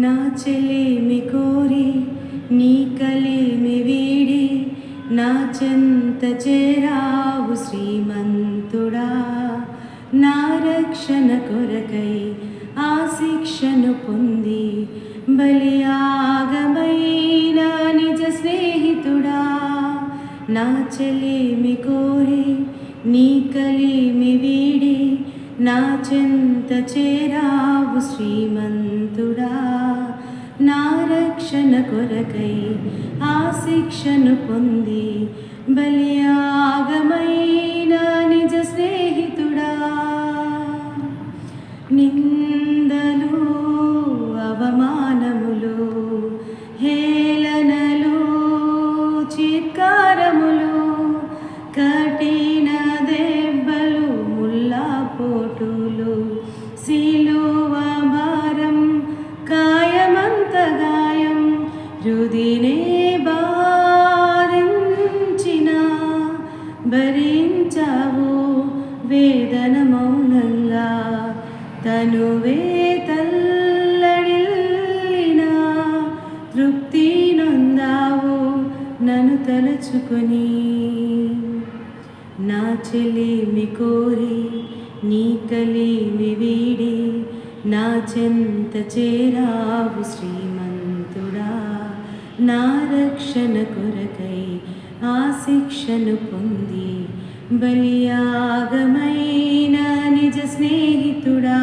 నా చెలిమి కోరి నీ కలిమి వీడి నా చెంత చేరావు శ్రీమంతుడా. నా రక్షణ కొరకై ఆ శిక్షను పొంది బలియాగమైన నిజ స్నేహితుడా. నా చెలిమి కోరి నీ కలిమి వీడి నా చెంత చేరావు శ్రీమంతుడా. నా రక్షణ కొరకై ఆ శిక్షను పొంది బలియాగమైన నిజ స్నేహితుడా. నిందలు అవమానములు హేళనలు చిత్కారములు కఠిన దెబ్బలు ముల్లా పోటులు సిలువ భారం కాయమంత గాయం హృదినే బాధించిన భరించావు వేదన మౌనంగా తనువే తల్లడిల్లిన తృప్తి నొందావు నన్ను తలచుకొని. నా చెలిమి కోరి నీ కలిమి వీడి నా చెంత చేరావు శ్రీమంతుడా. నా రక్షణ కొరకై ఆ శిక్షను పొంది బలియాగమైన నిజ స్నేహితుడా.